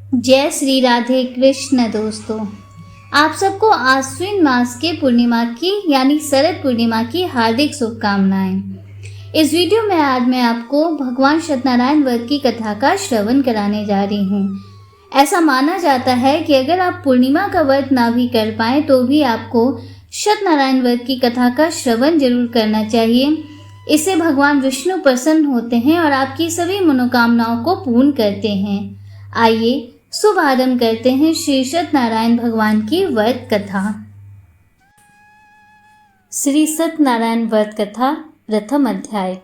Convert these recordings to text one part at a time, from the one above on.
जय श्री राधे कृष्ण दोस्तों, आप सबको आश्विन मास के पूर्णिमा की यानी शरद पूर्णिमा की हार्दिक शुभकामनाएं। इस वीडियो में आज मैं आपको भगवान सत्यनारायण व्रत की कथा का श्रवण कराने जा रही हूँ। ऐसा माना जाता है कि अगर आप पूर्णिमा का व्रत ना भी कर पाए तो भी आपको सत्यनारायण व्रत की कथा का श्रवण जरूर करना चाहिए। इससे भगवान विष्णु प्रसन्न होते हैं और आपकी सभी मनोकामनाओं को पूर्ण करते हैं। आइए शुभ आरंभ करते हैं श्री सत्यनारायण भगवान की व्रत कथा। श्री सत्यनारायण व्रत कथा प्रथम अध्याय।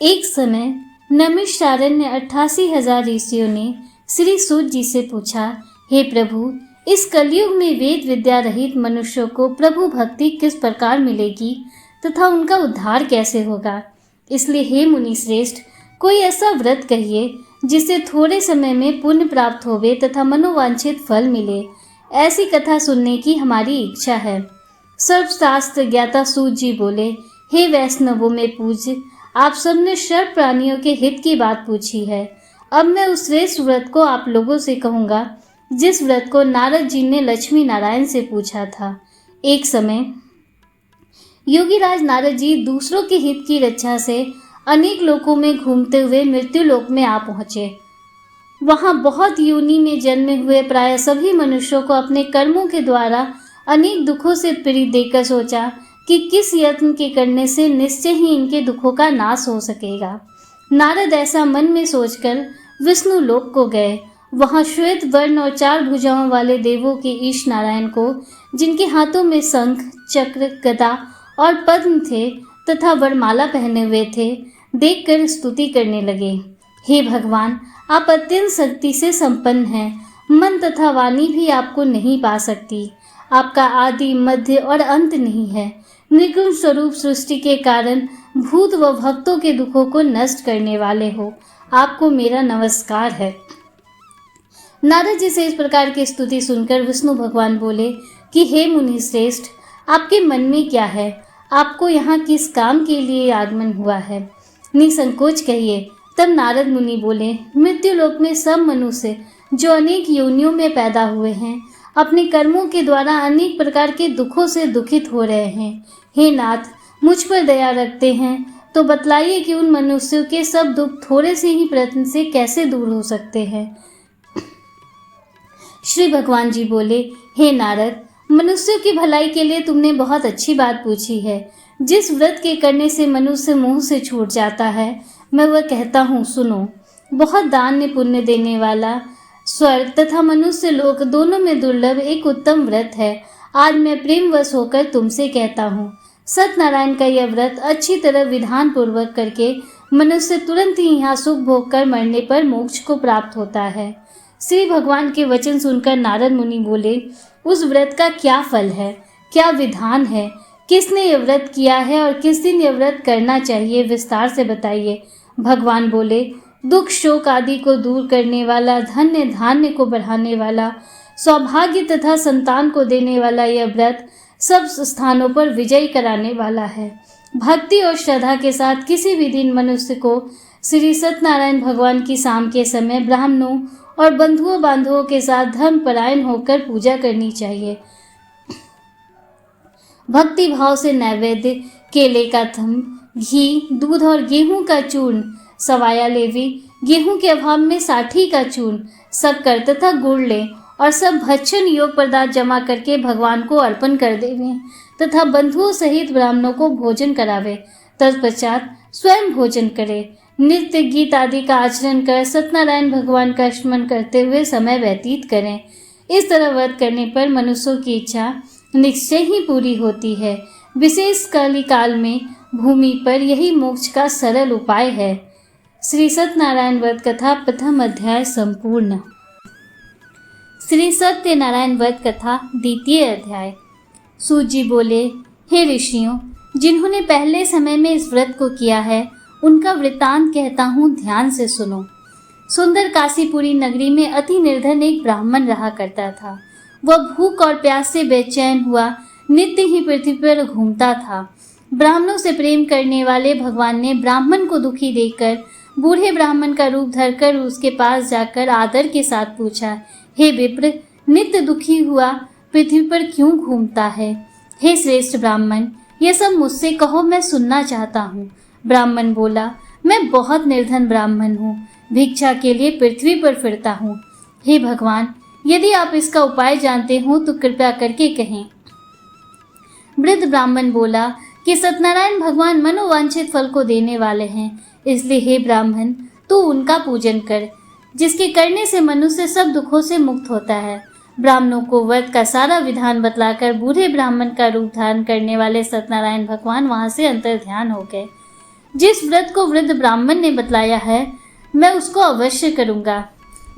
एक समय नैमिषारण्य 88,000 ऋषियों ने श्री सूत जी से पूछा, हे प्रभु, इस कलयुग में वेद विद्या रहित मनुष्यों को प्रभु भक्ति किस प्रकार मिलेगी तथा उनका उद्धार कैसे होगा। इसलिए हे मुनि श्रेष्ठ, कोई ऐसा व्रत कहिए जिससे थोड़े समय में पुण्य प्राप्त होवे तथा मनोवांछित फल मिले। ऐसी कथा सुनने की हमारी इच्छा है। सर्वशास्त्र ज्ञाता सूत जी बोले, हे वैष्णवों में पूज्य, आप सबने सर्व प्राणियों के हित की बात पूछी है। अब मैं उस श्रेष्ठ व्रत को आप लोगों से कहूँगा जिस व्रत को नारद जी ने लक्ष्मी नारायण से पूछा था। एक समय योगीराज नारद जी दूसरों के हित की रक्षा से अनेक लोकों में घूमते हुए मृत्यु लोक में आ पहुँचे। वहाँ बहुत योनि में जन्मे हुए प्राय सभी मनुष्यों को अपने कर्मों के द्वारा अनेक दुखों से पीड़ित देखकर सोचा कि किस यत्न के करने से निश्चय ही इनके दुखों का नाश हो सकेगा। नारद ऐसा मन में सोचकर विष्णु लोक को गए। वहाँ श्वेत वर्ण और 4 भुजाओं वाले देवों के ईश नारायण को, जिनके हाथों में शंख, चक्र, गदा और पद्म थे तथा वरमाला पहने हुए थे, देखकर स्तुति करने लगे। हे भगवान, आप अत्यंत शक्ति से संपन्न हैं। मन तथा वाणी भी आपको नहीं पा सकती। आपका आदि, मध्य और अंत नहीं है। निर्गुण स्वरूप सृष्टि के कारण भूत व भक्तों के दुखों को नष्ट करने वाले हो। आपको मेरा नमस्कार है। नारद जी से इस प्रकार की स्तुति सुनकर विष्णु भगवान बोले कि हे मुनि श्रेष्ठ, आपके मन में क्या है? आपको यहाँ किस काम के लिए आगमन हुआ है? निसंकोच कहिए। तब नारद मुनि बोले, मृत्यु लोक में सब मनुष्य जो अनेक योनियों में पैदा हुए हैं, अपने कर्मों के द्वारा अनेक प्रकार के दुखों से दुखित हो रहे हैं। हे नाथ, मुझ पर दया रखते हैं तो बतलाइए कि उन मनुष्यों के सब दुख थोड़े से ही प्रयत्न से कैसे दूर हो सकते हैं। श्री भगवान जी बोले, हे नारद, मनुष्यों की भलाई के लिए तुमने बहुत अच्छी बात पूछी है। जिस व्रत के करने से मनुष्य मोह से छूट जाता है, मैं वह कहता हूँ, सुनो। बहुत दान पुण्य देने वाला, स्वर्ग तथा मनुष्य लोक दोनों में दुर्लभ एक उत्तम व्रत है। आज मैं प्रेमवश होकर तुमसे कहता हूँ, सत्यनारायण का यह व्रत अच्छी तरह विधान पूर्वक करके मनुष्य तुरंत ही यहाँ सुख भोग कर मरने पर मोक्ष को प्राप्त होता है। श्री भगवान के वचन सुनकर नारद मुनि बोले, उस व्रत का क्या फल है, क्या विधान है, किसने यह व्रत किया है और किस दिन यह व्रत करना चाहिए, विस्तार से बताइए। भगवान बोले, दुख शोक आदि को दूर करने वाला, धन्य धान्य को बढ़ाने वाला, सौभाग्य तथा संतान को देने वाला यह व्रत सब स्थानों पर विजय कराने वाला है। भक्ति और श्रद्धा के साथ किसी भी दिन मनुष्य को श्री सत्यनारायण भगवान की शाम के समय ब्राह्मणों और बंधुओं बांधवों के साथ धर्मपरायण होकर पूजा करनी चाहिए। भक्ति भाव से नैवेद्य, केले का थम, घी, दूध और गेहूं का चूर्ण, सवाया लेवी, गेहूं के अभाव में साठी का चूर्ण, शक्कर तथा गुड़ ले और सब भक्षण योग पदार्थ जमा करके भगवान को अर्पण कर देवे तथा बंधुओं सहित ब्राह्मणों को भोजन करावे। तत्पश्चात स्वयं भोजन करे। नृत्य गीत आदि का आचरण कर सत्यनारायण भगवान का स्मरण करते हुए समय व्यतीत करें। इस तरह व्रत करने पर मनुष्यों की इच्छा निश्चय ही पूरी होती है। विशेष कलिकाल में भूमि पर यही मोक्ष का सरल उपाय है। श्री सत्यनारायण व्रत कथा प्रथम अध्याय संपूर्ण। श्री सत्यनारायण व्रत कथा द्वितीय अध्याय। सूत जी बोले, हे ऋषियों, जिन्होंने पहले समय में इस व्रत को किया है उनका वृतांत कहता हूँ, ध्यान से सुनो। सुंदर काशीपुरी नगरी में अति निर्धन एक ब्राह्मण रहा करता था। वह भूख और प्यास से बेचैन हुआ नित्य ही पृथ्वी पर घूमता था। ब्राह्मणों से प्रेम करने वाले भगवान ने ब्राह्मण को दुखी देखकर बूढ़े ब्राह्मण का रूप धरकर उसके पास जाकर आदर के साथ पूछा, हे विप्र, नित्य दुखी हुआ पृथ्वी पर क्यों घूमता है? हे श्रेष्ठ ब्राह्मण, यह सब मुझसे कहो, मैं सुनना चाहता हूँ। ब्राह्मण बोला, मैं बहुत निर्धन ब्राह्मण हूँ, भिक्षा के लिए पृथ्वी पर फिरता हूँ। हे भगवान, यदि आप इसका उपाय जानते हो तो कृपया करके कहें। वृद्ध ब्राह्मण बोला कि सत्यनारायण भगवान मनोवांछित फल को देने वाले हैं, इसलिए हे ब्राह्मण, तू उनका पूजन कर, जिसके करने से मनुष्य सब दुखों से मुक्त होता है। ब्राह्मणों को व्रत का सारा विधान बतलाकर बूढ़े ब्राह्मण का रूप धारण करने वाले सत्यनारायण भगवान वहां से अंतर्ध्यान हो गए। जिस व्रत को वृद्ध ब्राह्मण ने बतलाया है, मैं उसको अवश्य करूंगा।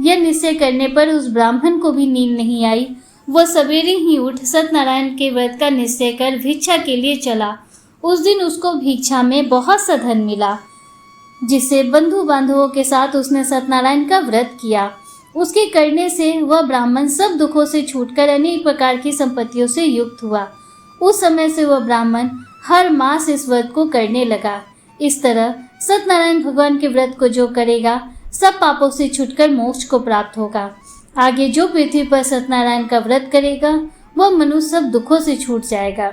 यह निश्चय करने पर उस ब्राह्मण को भी नींद नहीं आई। वह सवेरे ही उठ सत्यनारायण के व्रत का निश्चय कर भिक्षा के लिए चला। उस दिन उसको भिक्षा में बहुत सा धन मिला, जिससे बंधु बांधवों के साथ उसने सत्यनारायण का व्रत किया। उसके करने से वह ब्राह्मण सब दुखों से छूटकर अनेक प्रकार की संपत्तियों से युक्त हुआ। उस समय से वह ब्राह्मण हर मास इस व्रत को करने लगा। इस तरह सत्यनारायण भगवान के व्रत को जो करेगा, सब पापों से छूटकर मोक्ष को प्राप्त होगा। आगे जो पृथ्वी पर सत्यनारायण का व्रत करेगा, वह मनुष्य सब दुखों से छूट जाएगा।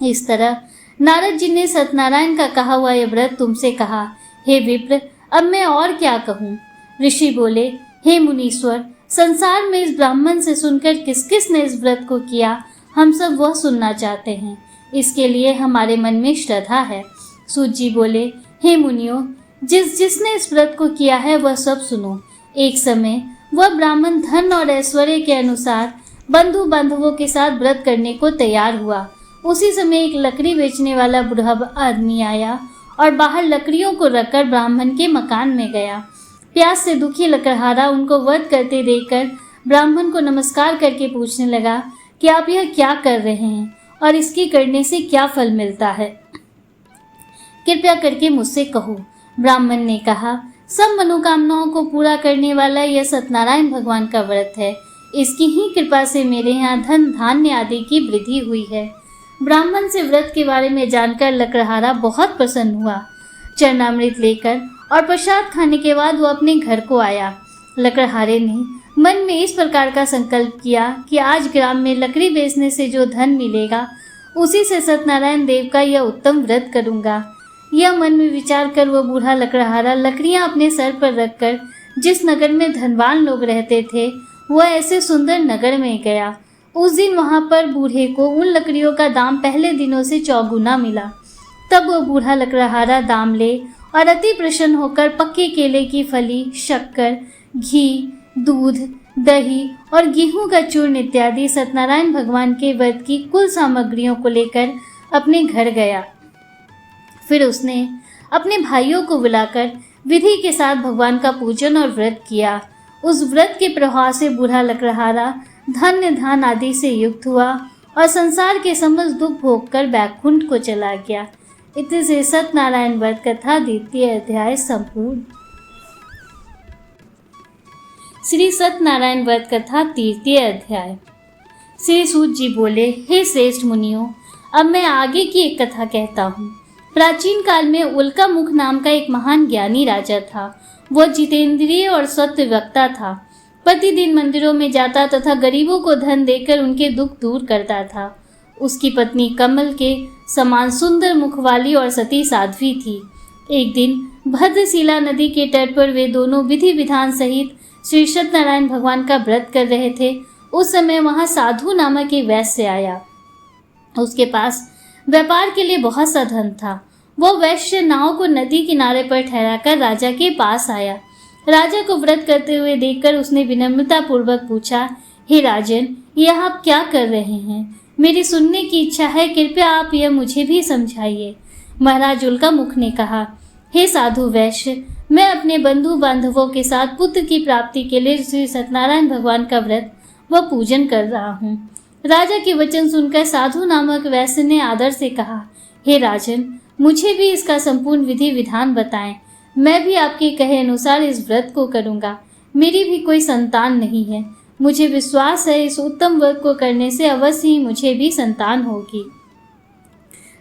इस तरह नारद जी ने सत्यनारायण का कहा हुआ यह व्रत तुमसे कहा। हे विप्र, अब मैं और क्या कहूँ? ऋषि बोले, हे मुनीश्वर, संसार में इस ब्राह्मण से सुनकर किस किस ने इस व्रत को किया, हम सब वह सुनना चाहते हैं। इसके लिए हमारे मन में श्रद्धा है। सूत जी बोले, हे मुनियों, जिसने इस व्रत को किया है वह सब सुनो। एक समय वह ब्राह्मण धन और ऐश्वर्य के अनुसार बंधु बांधवों के साथ व्रत करने को तैयार हुआ। उसी समय एक लकड़ी बेचने वाला बूढ़ा आदमी आया और बाहर लकड़ियों को रखकर ब्राह्मण के मकान में गया। प्यास से दुखी लकड़हारा उनको व्रत करते देखकर ब्राह्मण को नमस्कार करके पूछने लगा कि आप यह क्या कर रहे हैं और इसके करने से क्या फल मिलता है? कृपया करके मुझसे कहो। ब्राह्मण ने कहा, सब मनोकामनाओं को पूरा करने वाला यह सत्यनारायण भगवान का व्रत है। इसकी ही कृपा से मेरे यहाँ धन धान्य आदि की वृद्धि हुई है। ब्राह्मण से व्रत के बारे में जानकर लकड़हारा बहुत प्रसन्न हुआ। चरणामृत लेकर और प्रसाद खाने के बाद वो अपने घर को आया। लकड़हारे ने मन में इस प्रकार का संकल्प किया कि आज ग्राम में लकड़ी बेचने से जो धन मिलेगा, उसी से सत्यनारायण देव का यह उत्तम व्रत करूंगा। यह मन में विचार कर वो बूढ़ा लकड़हारा लकड़ियां अपने सर पर रखकर जिस नगर में धनवान लोग रहते थे, वह ऐसे सुंदर नगर में गया। उस दिन वहां पर बूढ़े को उन लकड़ियों का दाम पहले दिनों से चौगुना मिला। तब वह बूढ़ा लकड़हारा दाम ले और अति प्रसन्न होकर पक्के केले की फली, शक्कर, घी, दूध, दही और गेहूं का चूर्ण इत्यादि सत्यनारायण भगवान के व्रत की कुल सामग्रियों को लेकर अपने घर गया। फिर उसने अपने भाइयों को बुलाकर विधि के साथ भगवान का पूजन और व्रत किया। उस व्रत के प्रभाव से बूढ़ा लकड़हारा धन्य धान आदि से युक्त हुआ और संसार के समस्त दुख भोग कर बैकुंठ को चला गया। इतने से सत्यनारायण व्रत कथा द्वितीय अध्याय संपूर्ण। श्री सत्यनारायण व्रत कथा तृतीय अध्याय। श्री सूत जी बोले, हे श्रेष्ठ मुनियों, अब मैं आगे की एक कथा कहता हूँ। प्राचीन काल में उल्का मुख नाम का एक महान ज्ञानी राजा था। वह जितेंद्रिय और सत्य वक्ता था। प्रतिदिन मंदिरों में जाता तथा गरीबों को धन देकर उनके दुख दूर करता था। उसकी पत्नी कमल के समान सुंदर मुख वाली और सती साध्वी थी। एक दिन भद्रशिला नदी के तट पर वे दोनों विधि विधान सहित श्री सत्यनारायण भगवान का व्रत कर रहे थे। उस समय वहां साधु नामक एक वैश्य आया। उसके पास व्यापार के लिए बहुत सा धन था। वह वैश्य नाव को नदी किनारे पर ठहराकर राजा के पास आया। राजा को व्रत करते हुए देखकर उसने विनम्रता पूर्वक पूछा, हे राजन, यह आप क्या कर रहे हैं? मेरी सुनने की इच्छा है, कृपया आप यह मुझे भी समझाइए। महाराज उल्का मुख ने कहा, हे साधु वैश्य, मैं अपने बंधु बांधवों के साथ पुत्र की प्राप्ति के लिए श्री सत्यनारायण भगवान का व्रत व पूजन कर रहा हूँ। राजा के वचन सुनकर साधु नामक वैश्य ने आदर से कहा, हे राजन, मुझे भी इसका संपूर्ण विधि विधान बताएं। मैं भी आपके कहे अनुसार इस व्रत को करूंगा। मेरी भी कोई संतान नहीं है। मुझे विश्वास है इस उत्तम व्रत को करने से अवश्य ही मुझे भी संतान होगी।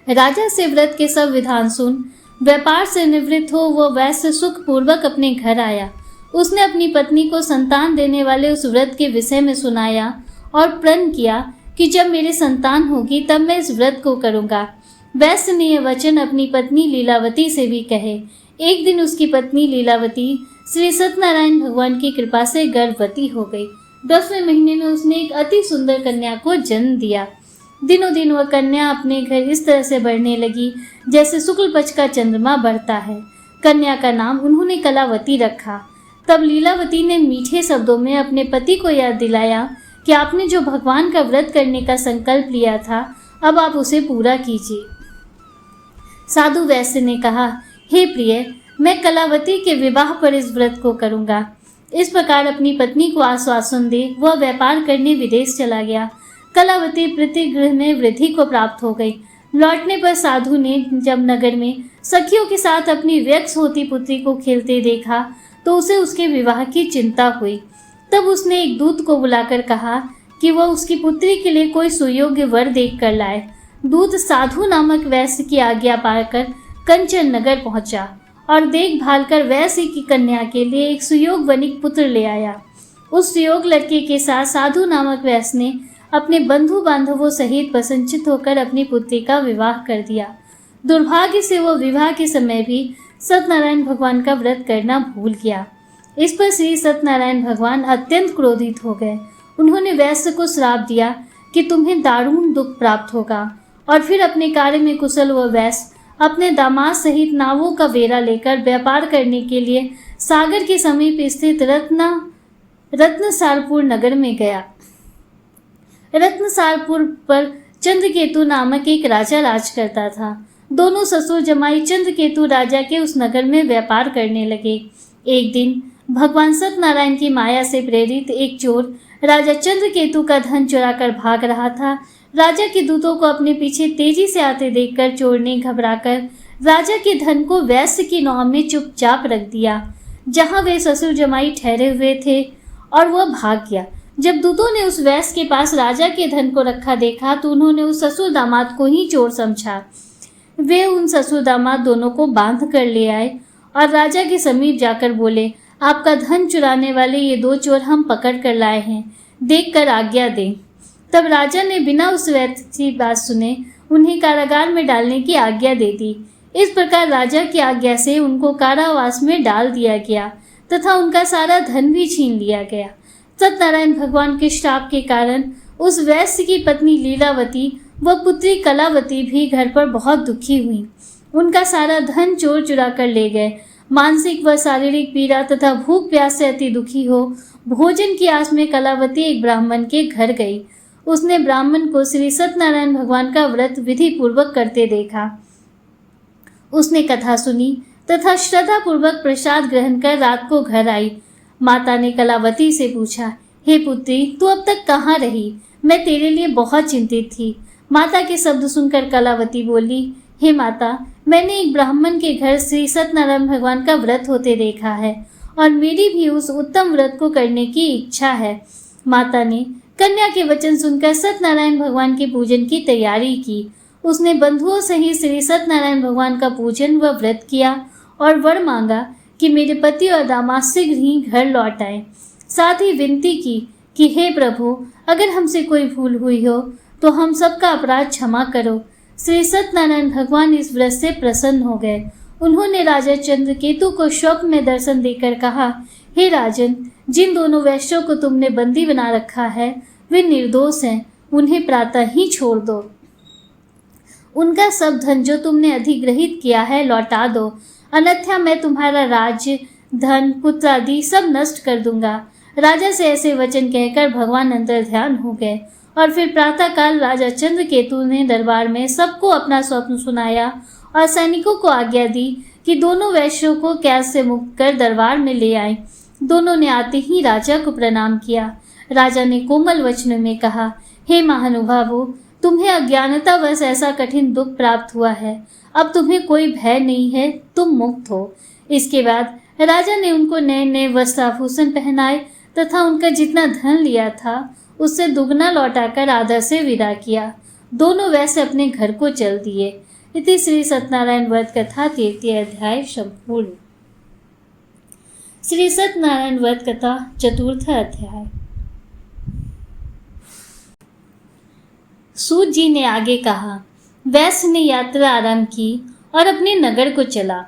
राजा से व्रत के सब विधान सुन व्यापार से निवृत्त हो वह वैश्य सुखपूर्वक अपने घर आया। उसने अपनी पत्नी को संतान देने वाले उस व्रत के विषय में सुनाया और प्रण किया कि जब मेरे संतान होगी तब मैं इस व्रत को करूंगा। वैश्य ने यह वचन अपनी पत्नी लीलावती से भी कहे। एक दिन उसकी पत्नी लीलावती श्री सत्यनारायण भगवान की कृपा से गर्भवती हो गई। 10वें महीने में उसने एक अति सुंदर कन्या को जन्म दिया। दिनों दिन वह कन्या अपने घर इस तरह से बढ़ने लगी जैसे शुक्ल पक्ष का चंद्रमा बढ़ता है। कन्या का नाम उन्होंने कलावती रखा। तब लीलावती ने मीठे शब्दों में अपने पति को याद दिलाया कि आपने जो भगवान का व्रत करने का संकल्प लिया था, अब आप उसे पूरा कीजिए। साधु वैश्य ने कहा, हे प्रिय, मैं कलावती के विवाह पर इस व्रत को करूंगा। इस प्रकार अपनी पत्नी को आश्वासन दे वह व्यापार करने विदेश चला गया। कलावती प्रतिगृह में वृद्धि को प्राप्त हो गई। लौटने पर साधु ने जब नगर में सखियों के साथ अपनी व्यक्स होती पुत्री को खेलते देखा तो उसे उसके विवाह की चिंता हुई। तब उसने एक दूत को बुलाकर कहा कि वह उसकी पुत्री के लिए कोई सुयोग्य वर देख कर लाए। दूत साधु नामक वैश्य की आज्ञा पाकर कंचन नगर पहुंचा और देखभाल कर वैश्य की कन्या के लिए एक सुयोग वनिक पुत्र ले आया। उस सुयोग लड़के के साथ साधु नामक वैश्य ने अपने बंधु बांधवों सहित प्रसन्नचित्त होकर अपनी पुत्री का विवाह कर दिया। दुर्भाग्य से वह विवाह के समय भी सत्यनारायण भगवान का व्रत करना भूल गया। इस पर श्री सत्यनारायण भगवान अत्यंत क्रोधित हो गए। उन्होंने वैश्य को श्राप दिया कि तुम्हें दारुण दुख प्राप्त होगा। और फिर अपने कार्य में कुशल वह वैश्य अपने दामाद सहित नावों का बेड़ा लेकर व्यापार करने के लिए सागर के समीप स्थित रत्नसारपुर नगर में गया। रत्नसारपुर पर चंद्रकेतु नामक एक राजा राज करता था। दोनों ससुर जमाई चंद्रकेतु राजा के उस नगर में व्यापार करने लगे। एक दिन भगवान सत्यनारायण की माया से प्रेरित एक चोर राजा चंद्रकेतु का धन चुराकर भाग रहा था। राजा के दूतों को अपने पीछे तेजी से आते देखकर चोर ने घबराकर राजा के धन को वैश्य की नाव में चुपचाप रख दिया जहां वे ससुर जमाई ठहरे हुए थे, और वह भाग गया। जब दूतों ने उस वैश्य के पास राजा के धन को रखा देखा तो उन्होंने उस ससुर दामाद को ही चोर समझा। वे उन ससुर दामाद दोनों को बांध कर ले आए और राजा के समीप जाकर बोले, आपका धन चुराने वाले ये दो चोर हम पकड़ कर लाए हैं, देख कर आज्ञा दें। तब राजा ने बिना उस वैश्य की बात सुने उन्हें कारागार में डालने की आज्ञा दे दी। इस प्रकार राजा की आज्ञा से उनको कारावास में डाल दिया गया तथा उनका सारा धन भी छीन लिया गया। सत्यनारायण भगवान के श्राप के कारण उस वैश्य की पत्नी लीलावती व पुत्री कलावती भी घर पर बहुत दुखी हुई। उनका सारा धन चोर चुरा कर ले गए। मानसिक व शारीरिक पीड़ा तथा भूख प्यास से अति दुखी हो भोजन की आस में कलावती एक ब्राह्मण के घर गई। उसने ब्राह्मण को श्री सत्यनारायण भगवान का व्रत विधि पूर्वक करते देखा। उसने कथा सुनी तथा श्रद्धा पूर्वक प्रसाद ग्रहण कर रात को घर आई। माता ने कलावती से पूछा, हे पुत्री, तू अब तक कहाँ रही? मैं तेरे लिए बहुत चिंतित थी। माता के शब्द सुनकर कलावती बोली, हे माता, मैंने एक ब्राह्मण के घर श्री सत्यनारायण भगवान का व्रत होते देखा है और मेरी भी उस उत्तम व्रत को करने की इच्छा है। माता ने कन्या के वचन सुनकर सत्यनारायण भगवान के पूजन की तैयारी की। उसने बंधुओं सहित श्री सत्यनारायण भगवान का पूजन व व्रत किया और वर मांगा कि मेरे पति और दामाद शीघ्र ही घर लौट आए। साथ ही विनती की कि हे प्रभु, अगर हमसे कोई भूल हुई हो तो हम सबका अपराध क्षमा करो। श्री सत्यनारायण भगवान इस व्रत से प्रसन्न हो गए। उन्होंने राजा चंद्रकेतु को स्वप्न में दर्शन देकर कहा, हे राजन, जिन दोनों वैश्यों को तुमने बंदी बना रखा है वे निर्दोष हैं, उन्हें प्रातः ही छोड़ दो। उनका सब धन जो तुमने अधिग्रहित किया है लौटा दो, अन्यथा मैं तुम्हारा राज्य, धन, पुत्र आदि सब नष्ट कर दूंगा। राजा से ऐसे वचन कहकर भगवान अंतर ध्यान हो गए और फिर प्रातःकाल राजा चंद्रकेतु ने दरबार में सबको अपना स्वप्न सुनाया और सैनिकों को आज्ञा दी कि दोनों वैश्यों को कैद से मुक्त कर दरबार में ले आए। दोनों ने आते ही राजा को प्रणाम किया। राजा ने कोमल वचन में कहा, हे महानुभावों, तुम्हें अज्ञानतावश ऐसा कठिन दुख प्राप्त हुआ है। अब तुम्हें कोई भय नहीं है, तुम मुक्त हो। इसके बाद राजा ने उनको नए नए वस्त्राभूषण पहनाए तथा उनका जितना धन लिया था उससे दुगना लौटाकर आदर से विदा किया। दोनों वैसे अपने घर को चल दिए। इति श्री सत्यनारायण व्रत कथा 3 अध्याय संपूर्ण। श्री सत्यनारायण व्रत कथा 4 अध्याय। सूत जी ने आगे कहा, वैश्य ने यात्रा आरंभ की और अपने नगर को चला।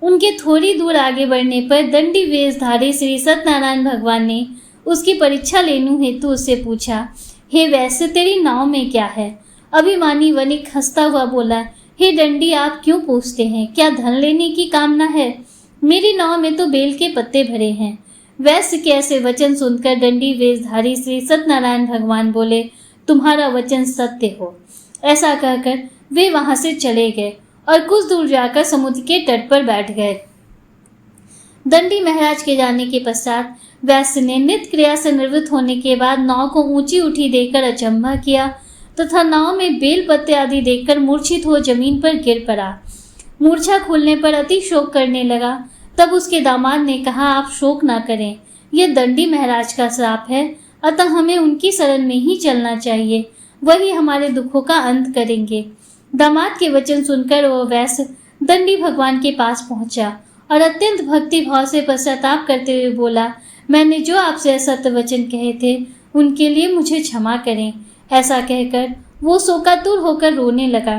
उनके थोड़ी दूर आगे बढ़ने पर दंडी वेशधारी श्री सत्यनारायण भगवान ने उसकी परीक्षा लेने हेतु उससे पूछा, हे वैश्य, तेरी नाव में क्या है? अभिमानी वणिक हंसता हुआ बोला, हे दंडी, आप क्यों पूछते हैं? क्या धन लेने की कामना है? मेरी नाव में तो बेल के पत्ते भरे हैं। वैश्य के ऐसे वचन सुनकर दंडी वेशधारी श्री सत्यनारायण भगवान बोले, तुम्हारा वचन सत्य हो। ऐसा कहकर वे वहां से चले गए और कुछ दूर जाकर समुद्र के तट पर बैठ गए। दंडी महाराज के जाने के पश्चात वैश्य ने नित्य क्रिया से निवृत्त होने के बाद नाव को ऊंची उठी देखकर अचंभा किया तथा नाव में बेल पत्ते आदि देखकर मूर्छित हो जमीन पर गिर पड़ा। मूर्छा खुलने पर अति शोक करने लगा। तब उसके दामाद ने कहा, आप शोक ना करें, यह दंडी महाराज का श्राप है, अतः हमें उनकी शरण में ही चलना चाहिए, वही हमारे दुखों का अंत करेंगे। दामाद के वचन सुनकर वह वैश्य दंडी भगवान के पास पहुंचा और अत्यंत भक्ति भाव से पश्चाताप करते हुए बोला, मैंने जो आपसे असत्य वचन कहे थे उनके लिए मुझे क्षमा करें। ऐसा कहकर वो शोकातुर होकर रोने लगा।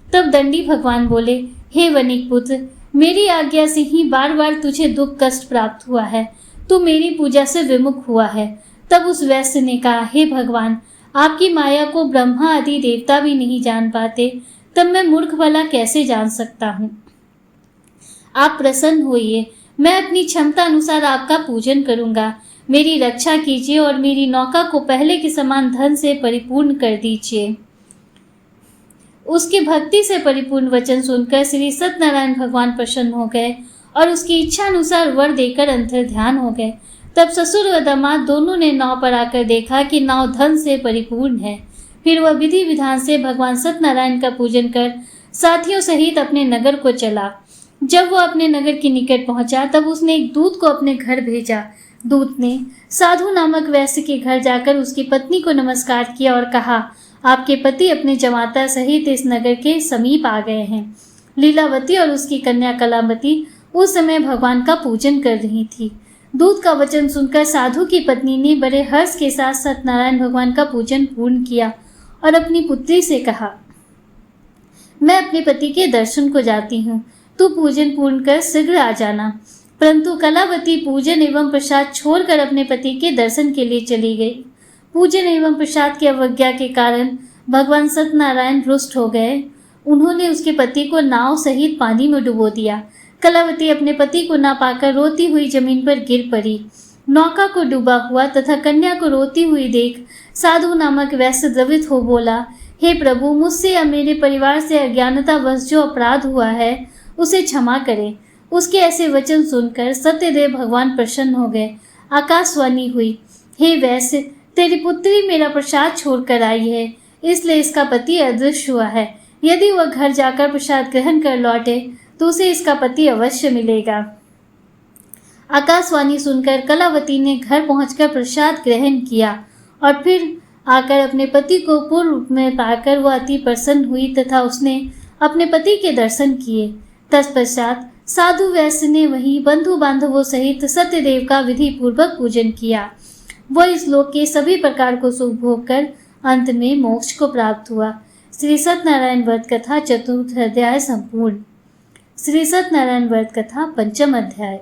तब दंडी भगवान बोले, हे वणिक पुत्र, मेरी आज्ञा से ही बार बार तुझे दुख कष्ट प्राप्त हुआ है, तू मेरी पूजा से विमुख हुआ है। तब उस वैश्य ने कहा, हे भगवान, आपकी माया को ब्रह्मा आदि देवता भी नहीं जान पाते, तब मैं मूर्ख भला कैसे जान सकता हूँ? आप प्रसन्न होइए, मैं अपनी क्षमता अनुसार आपका पूजन करूंगा। मेरी रक्षा कीजिए और मेरी नौका को पहले के समान धन से परिपूर्ण कर दीजिए। उसकी भक्ति से परिपूर्ण वचन सुनकर श्री सत्यनारायण भगवान प्रसन्न हो गए और उसकी इच्छा अनुसार वर देकर अंतर्ध्यान हो गए। तब ससुर व दामाद दोनों ने नाव पर आकर देखा कि नाव धन से परिपूर्ण है। फिर वह विधि विधान से भगवान सत्यनारायण का पूजन कर साथियों सहित अपने नगर को चला। जब वह अपने नगर के निकट पहुंचा तब उसने एक दूत को अपने घर भेजा। दूत ने साधु नामक वैश्य के घर जाकर उसकी पत्नी को नमस्कार किया और कहा, आपके पति अपने जमाता सहित इस नगर के समीप आ गए हैं। लीलावती और उसकी कन्या कलावती उस समय भगवान का पूजन कर रही थी। दूत का वचन सुनकर साधु की पत्नी ने बड़े हर्ष के साथ सत्यनारायण भगवान का पूजन पूर्ण किया और अपनी पुत्री से कहा, मैं अपने पति के दर्शन को जाती हूँ, तू पूजन पूर्ण कर शीघ्र आ जाना। परंतु कलावती पूजन एवं प्रसाद छोड़कर अपने पति के दर्शन के लिए चली गई। पूजन एवं प्रसाद की अवज्ञा के कारण भगवान सत्यनारायण रुष्ट हो गए। उन्होंने उसके पति को नाव सहित पानी में डुबो दिया। कलावती अपने पति को ना पाकर रोती हुई जमीन पर गिर पड़ी। नौका को डूबा हुआ तथा कन्या को रोती हुई देख साधु नामक वैश्य द्रवित हो बोला, हे प्रभु, मुझसे या मेरे परिवार से अज्ञानतावश जो अपराध हुआ है उसे क्षमा करें। उसके ऐसे वचन सुनकर सत्यदेव भगवान प्रसन्न हो गए। आकाशवाणी हुई, हे वैश्य, तेरी पुत्री मेरा प्रसाद छोड़कर आई है, इसलिए इसका पति अदृश्य हुआ है। यदि वह घर जाकर प्रसाद ग्रहण कर लौटे तो उसे इसका पति अवश्य मिलेगा। आकाशवाणी सुनकर कलावती ने घर पहुंचकर प्रसाद ग्रहण किया और फिर आकर अपने पति को पूर्ण रूप में पाकर वह अति प्रसन्न हुई तथा उसने अपने पति के दर्शन किए। तत्पश्चात साधु वैश्य ने वही बंधु बांधवों सहित सत्यदेव का विधि पूर्वक पूजन किया। वह इस लोक के सभी प्रकार को सुख भोग कर अंत में मोक्ष को प्राप्त हुआ। श्री सत्यनारायण व्रत कथा 4 अध्याय संपूर्ण। श्री सत्यनारायण व्रत कथा 5 अध्याय।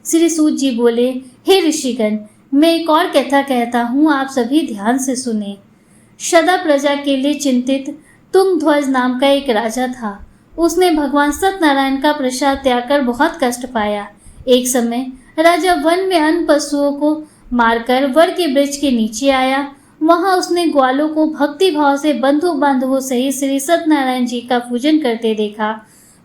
श्री सूत जी बोले, हे ऋषिगण, मैं एक और कथा कहता हूँ, आप सभी ध्यान से सुने। सदा प्रजा के लिए चिंतित तुंगध्वज नाम का एक राजा था। उसने भगवान सत्यनारायण का प्रसाद त्याग कर बहुत कष्ट पाया। एक समय राजा वन में अन्य पशुओं को मारकर वर के वृक्ष के नीचे आया। वहां उसने ग्वालों को भक्ति भाव से बंधु बांधवों सहित श्री सत्यनारायण जी का पूजन करते देखा।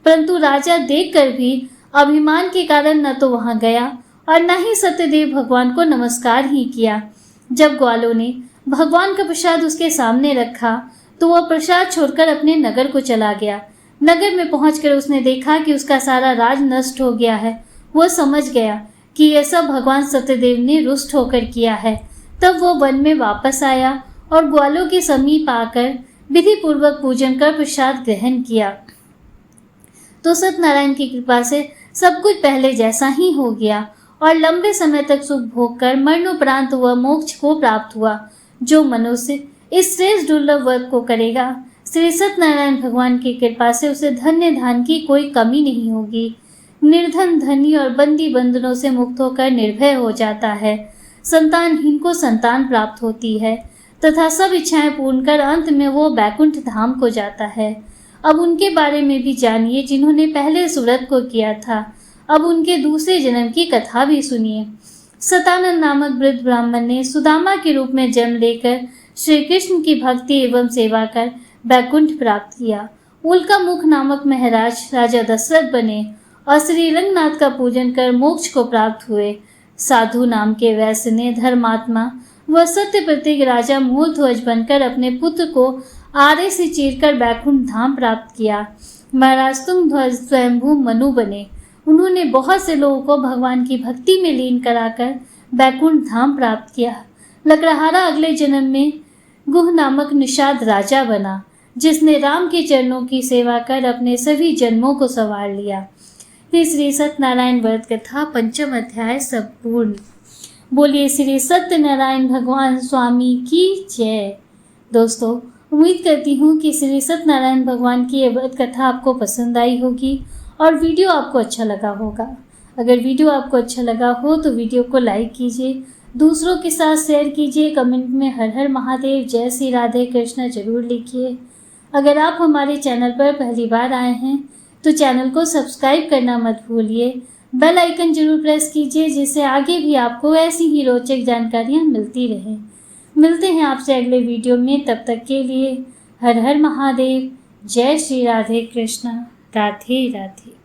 परंतु राजा देखकर भी अभिमान के कारण न तो वहां गया और न ही सत्यदेव भगवान को नमस्कार ही किया। जब ग्वालों ने भगवान का प्रसाद उसके सामने रखा तो वह प्रसाद छोड़कर अपने नगर को चला गया। नगर में पहुंचकर उसने देखा कि उसका सारा राज नष्ट हो गया है। वह समझ गया कि यह सब भगवान सत्यदेव ने रुष्ट होकर किया है। तब वह वन में वापस आया और ग्वालों के समीप आकर विधि पूर्वक पूजन कर प्रसाद ग्रहण किया तो सत्यनारायण की कृपा से सब कुछ पहले जैसा ही हो गया और लंबे समय तक सुख भोग कर मरणोपरांत वह मोक्ष को प्राप्त हुआ। जो मनुष्य इस श्रेष्ठ दुर्लभ व्रत को करेगा, श्री सत्यनारायण भगवान की कृपा से उसे धन्य धान की कोई कमी नहीं होगी। निर्धन, धनी और बंदी बंधनों से मुक्त होकर निर्भय हो जाता है। संतानहीन को संतान प्राप्त होती है तथा सब इच्छाएं पूर्ण कर अंत में वो बैकुंठ धाम को जाता है। अब उनके बारे में भी जानिए जिन्होंने पहले इस व्रत को किया था। अब उनके दूसरे जन्म की कथा भी सुनिए। सतानंद नामक वृद्ध ब्राह्मण ने सुदामा के रूप में जन्म लेकर श्री कृष्ण की भक्ति एवं सेवा कर बैकुंठ प्राप्त किया। उल्का मुख नामक महाराज राजा दशरथ बने और श्री रंगनाथ का पूजन कर मोक्ष को प्राप्त हुए। साधु नाम के वैश्य ने धर्मात्मा व सत्य प्रतीक राजा मूलध्वज बनकर अपने पुत्र को आरे से चीरकर बैकुंठ धाम प्राप्त किया। महाराज तुंगध्वज स्वयंभू मनु बने। उन्होंने बहुत से लोगों को भगवान की भक्ति में लीन कराकर बैकुंठ धाम प्राप्त किया। लकड़हारा अगले जन्म में गुह नामक निषाद राजा बना, जिसने राम के चरणों की सेवा कर अपने सभी जन्मों को संवार लिया। श्री सत्यनारायण व्रत कथा पंचम अध्याय संपूर्ण। बोलिए श्री सत्यनारायण भगवान स्वामी की जय। दोस्तों, उम्मीद करती हूँ कि श्री सत्यनारायण भगवान की ये व्रत कथा आपको पसंद आई होगी और वीडियो आपको अच्छा लगा होगा। अगर वीडियो आपको अच्छा लगा हो तो वीडियो को लाइक कीजिए, दूसरों के साथ शेयर कीजिए, कमेंट में हर हर महादेव, जय श्री राधे कृष्ण जरूर लिखिए। अगर आप हमारे चैनल पर पहली बार आए हैं तो चैनल को सब्सक्राइब करना मत भूलिए। बेल आइकन जरूर प्रेस कीजिए जिससे आगे भी आपको ऐसी ही रोचक जानकारियाँ मिलती रहें। मिलते हैं आपसे अगले वीडियो में, तब तक के लिए हर हर महादेव, जय श्री राधे कृष्ण, राधे राधे।